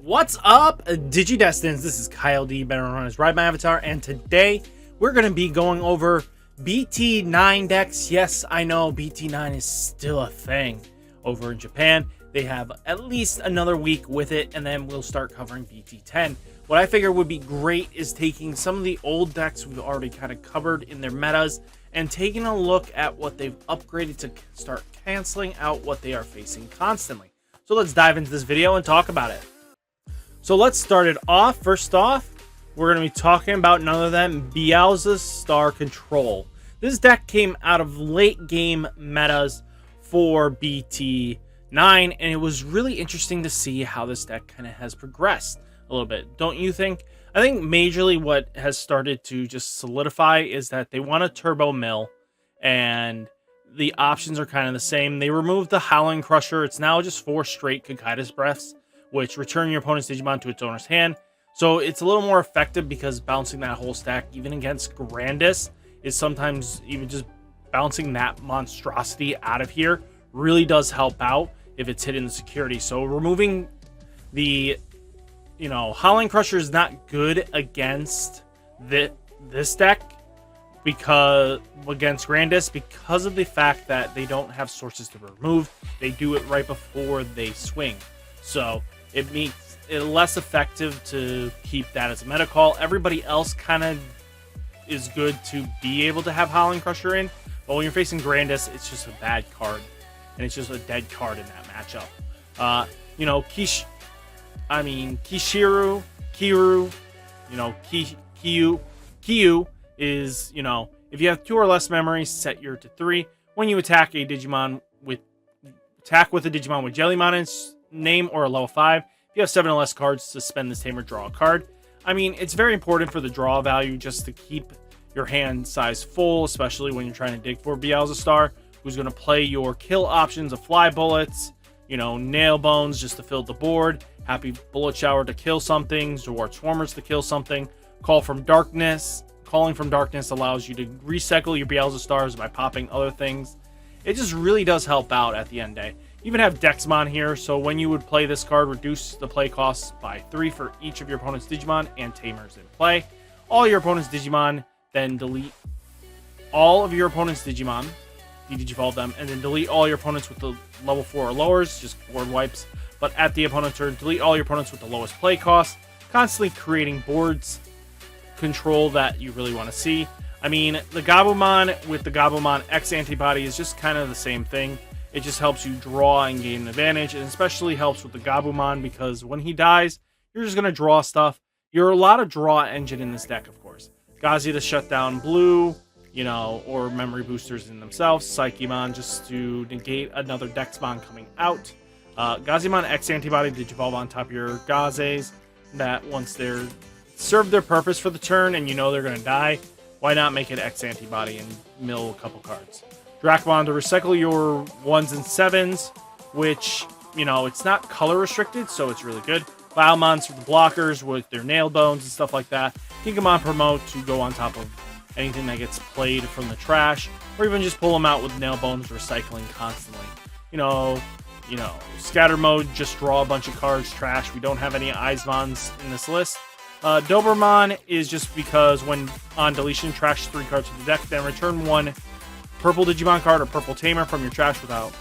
What's up, Digidestins? This is Kyle D, better known as RideMyAvatar, and today we're going to be going over BT9 decks. Yes, I know BT9 is still a thing over in Japan. They have at least another week with it, and then we'll start covering BT10. What I figure would be great is taking some of the old decks we've already kind of covered in their metas and taking a look at what they've upgraded to start canceling out what they are facing constantly. So let's dive into this video and talk about it. So let's start it off. First off, we're going to be talking about none other than BeelstarControl. This deck came out of late game metas for BT9, and it was really interesting to see how this deck kind of has progressed a little bit. Don't you think? I think majorly what has started to just solidify is that they want a turbo mill, and the options are kind of the same. They removed the Howling Crusher. It's now just 4 straight Cocytus Breaths, which return your opponent's Digimon to its owner's hand. So it's a little more effective because bouncing that whole stack, even against Grandis, is sometimes even just bouncing that monstrosity out of here really does help out if it's hitting the security. So removing the, Howling Crusher is not good against this deck because against Grandis because of the fact that they don't have sources to remove. They do it right before they swing. So it makes it less effective to keep that as a meta call. Everybody else kind of is good to be able to have Howling Crusher in, but when you're facing Grandis, it's just a bad card, and it's just a dead card in that matchup. Kiyu is, if you have 2 or less memories, set your to 3. When you attack a Digimon with a Digimon with Jellymon in its name or a level 5, if you have 7 or less cards, suspend this tamer, draw a card. I mean, it's very important for the draw value just to keep your hand size full, especially when you're trying to dig for Beelstar, who's going to play your kill options of Fly Bullets, Nail Bones just to fill the board, Happy Bullet Shower to kill something, Zwart Swarmers to kill something, Calling from Darkness allows you to recycle your Beelzastars by popping other things. It just really does help out at the end of the day. You even have Dexmon here, so when you would play this card, reduce the play costs by 3 for each of your opponent's Digimon and Tamers in play. All your opponent's Digimon, then delete all of your opponent's Digimon, de-digivolve them, and then delete all your opponents with the level 4 or lowers, just board wipes. But at the opponent's turn, delete all your opponents with the lowest play cost, constantly creating boards control that you really want to see. I mean, the Gabumon with the Gabumon X antibody is just kind of the same thing. It just helps you draw and gain an advantage, and especially helps with the Gabumon because when he dies, you're just going to draw stuff. You're a lot of draw engine in this deck, of course. Gazi to shut down blue, or memory boosters in themselves. Psychemon just to negate another Dexmon coming out. Gazimon X antibody to evolve on top of your Gazes, that once they're served their purpose for the turn and they're going to die, why not make it X antibody and mill a couple cards. Dracmon to recycle your 1s and 7s, which, it's not color restricted, so it's really good. Biomons for the blockers with their nail bones and stuff like that. Kikamon promote to go on top of anything that gets played from the trash, or even just pull them out with nail bones recycling constantly. Scatter mode, just draw a bunch of cards, trash. We don't have any Eismons in this list. Dobermon is just because when on deletion, trash 3 cards from the deck, then return 1 purple Digimon card or purple Tamer from your trash from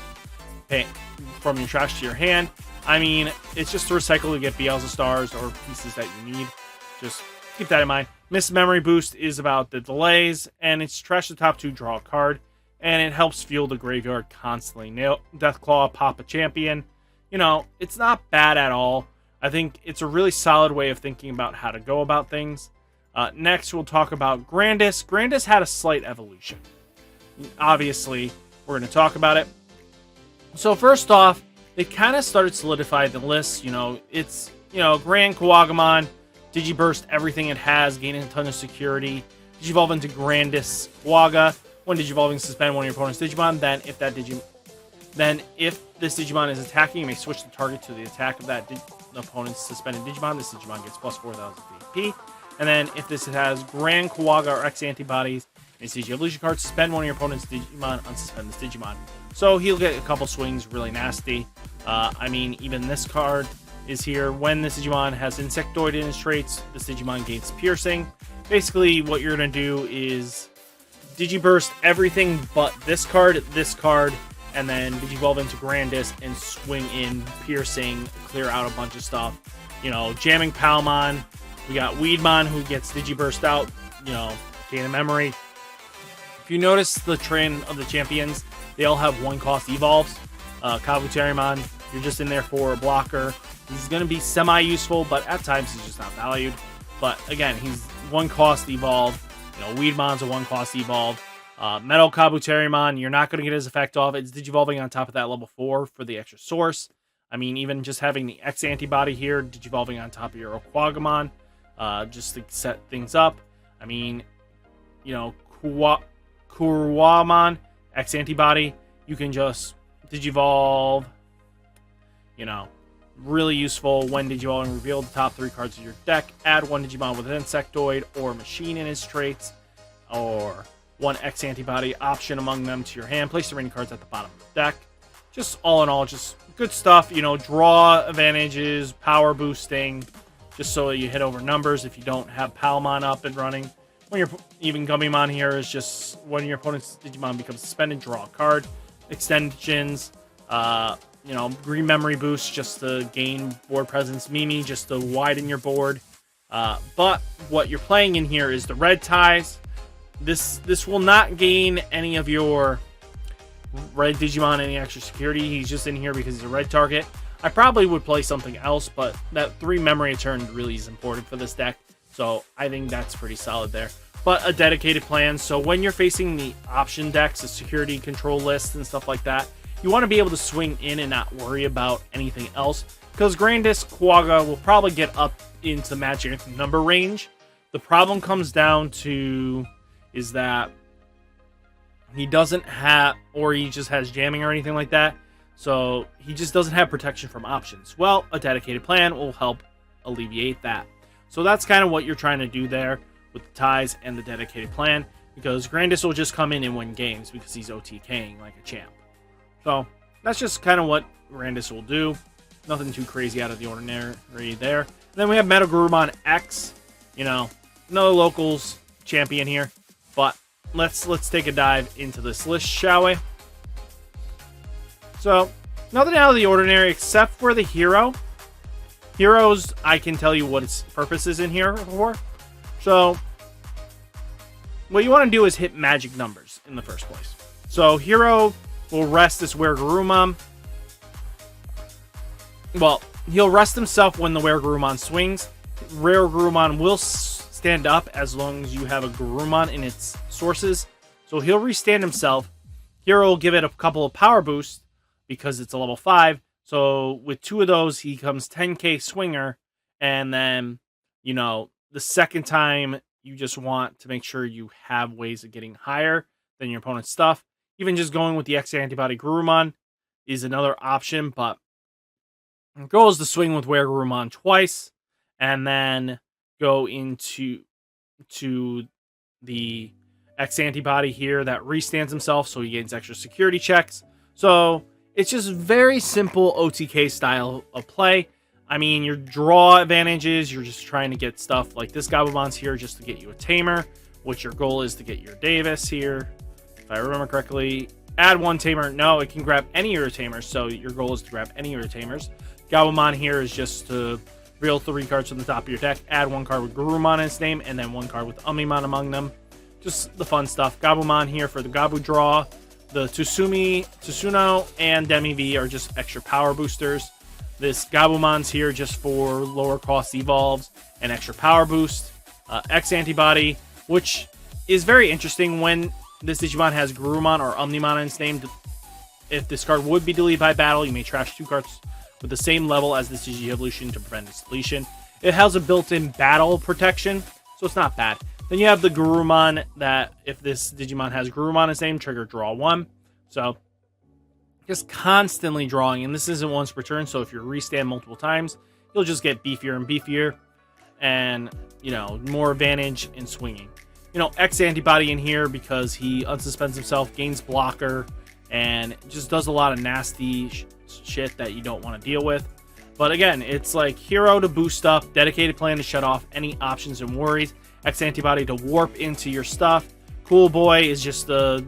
your trash to your hand. I mean, it's just to recycle to get Beelzastars or pieces that you need. Just keep that in mind. Miss Memory Boost is about the delays, and it's trash the top 2, draw a card, and it helps fuel the graveyard constantly. Deathclaw, pop a champion. It's not bad at all. I think it's a really solid way of thinking about how to go about things. Next, we'll talk about Grandis. Grandis had a slight evolution. Obviously, we're going to talk about it. So first off, they kind of started solidifying the list. It's, GrandisKuwagamon, Digiburst everything it has, gaining a ton of security. Digivolve into GrandisKuwaga. When Digivolving, suspend one of your opponent's Digimon. Then if this Digimon is attacking, you may switch the target to the attack of that opponent's suspended Digimon. This Digimon gets plus 4,000 VP. And then if this has GrandisKuwaga or X antibodies, and CG Evolution card, suspend one of your opponent's Digimon, unsuspend this Digimon. So he'll get a couple swings really nasty. I mean, even this card, is here. When this Digimon has Insectoid in his traits, this Digimon gains Piercing. Basically, what you're going to do is Digiburst everything but this card, and then Digivolve into Grandis and swing in Piercing, clear out a bunch of stuff. You know, jamming Palmon. We got Weedmon who gets Digiburst out, you know, gain a memory. If you notice the trend of the champions, they all have 1-cost evolves. Kabuterimon, you're just in there for a blocker. He's going to be semi-useful, but at times he's just not valued. But again, he's 1-cost evolve. You know, Weedmon's a 1-cost evolve. Metal Kabuterimon, you're not going to get his effect off. It's Digivolving on top of that level 4 for the extra source. I mean, even just having the X antibody here, Digivolving on top of your Kuwagamon, just to set things up. I mean, you know, Garurumon X antibody, you can just Digivolve, you know, really useful when Digivolving, reveal the top 3 cards of your deck, add 1 Digimon with an Insectoid or Machine in his traits, or 1 X antibody option among them to your hand, place the remaining cards at the bottom of the deck. Just all in all, just good stuff, you know, draw advantages, power boosting, just so you hit over numbers if you don't have Palmon up and running. When you're even Gummymon here is just when your opponent's Digimon becomes suspended, draw a card. Extensions, you know, green memory boost just to gain board presence. Mimi just to widen your board. But what you're playing in here is the red ties. This will not gain any of your red Digimon any extra security. He's just in here because he's a red target. I probably would play something else, but that 3 memory turn really is important for this deck. So I think that's pretty solid there. But a dedicated plan. So when you're facing the option decks, the security control lists and stuff like that, you want to be able to swing in and not worry about anything else. Because GrandisKuwaga will probably get up into the magic number range. The problem comes down to is that he doesn't have, or he just has jamming or anything like that. So he just doesn't have protection from options. Well, a dedicated plan will help alleviate that. So that's kind of what you're trying to do there with the ties and the dedicated plan, because Grandis will just come in and win games because he's OTKing like a champ. So that's just kind of what Grandis will do. Nothing too crazy out of the ordinary there. And then we have MetalGarurumon X, you know, another locals champion here. But let's take a dive into this list, shall we? So nothing out of the ordinary except for the hero. Heroes, I can tell you what its purpose is in here for. So what you want to do is hit magic numbers in the first place. So hero will rest this WereGarurumon. Well, he'll rest himself when the WereGarurumon swings. WereGarurumon will stand up as long as you have a Garurumon in its sources. So he'll restand himself. Hero will give it a couple of power boosts because it's a level 5. So with 2 of those, he becomes 10k swinger. And then, you know, the second time, you just want to make sure you have ways of getting higher than your opponent's stuff. Even just going with the X antibody Garurumon is another option, but the goal is to swing with WereGarurumon twice and then go into the X antibody here that restands himself so he gains extra security checks. So it's just very simple OTK style of play. I mean, your draw advantages, you're just trying to get stuff like this Gabumon's here just to get you a Tamer, which your goal is to get your Davis here. If I remember correctly, add 1 Tamer. No, it can grab any of your Tamers, so your goal is to grab any of your Tamers. Gabumon here is just to reveal 3 cards from the top of your deck, add 1 card with Garurumon in its name, and then 1 card with Ummimon among them. Just the fun stuff. Gabumon here for the Gabu draw. The Tsuno, and Demi V are just extra power boosters. This Gabumon's here just for lower cost evolves and extra power boost. X antibody, which is very interesting when this Digimon has Garurumon or Ummimon in its name. If this card would be deleted by battle, you may trash 2 cards with the same level as this Digi-Evolution to prevent its deletion. It has a built-in battle protection, so it's not bad. Then you have the Garurumon that if this Digimon has Garurumon in its name, trigger draw 1. So just constantly drawing, and this isn't once per turn, so if you restand multiple times, you'll just get beefier and beefier, and, you know, more advantage in swinging. You know, X antibody in here because he unsuspends himself, gains blocker, and just does a lot of nasty shit that you don't want to deal with. But again, it's like hero to boost up, dedicated plan to shut off any options and worries, X antibody to warp into your stuff. Cool boy is just the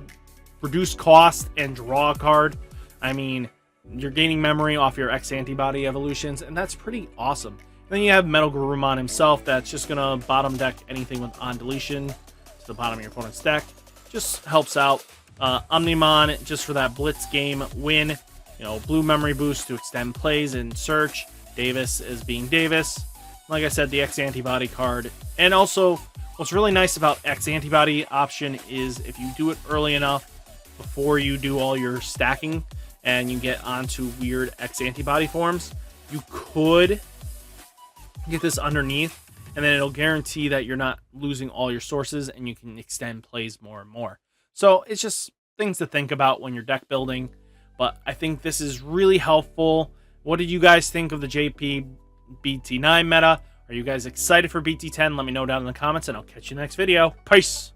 reduce cost and draw a card. I mean, you're gaining memory off your X antibody evolutions, and that's pretty awesome. Then you have MetalGarurumon himself, that's just gonna bottom deck anything with on deletion to the bottom of your opponent's deck. Just helps out. Omnimon just for that blitz game win. You know, blue memory boost to extend plays and search. Davis is being Davis. Like I said, the X antibody card. And also, what's really nice about X antibody option is if you do it early enough before you do all your stacking and you get onto weird X antibody forms, you could get this underneath, and then it'll guarantee that you're not losing all your sources and you can extend plays more and more. So it's just things to think about when you're deck building, but I think this is really helpful. What did you guys think of the JP BT9 meta? Are you guys excited for BT10? Let me know down in the comments, and I'll catch you in the next video. Peace!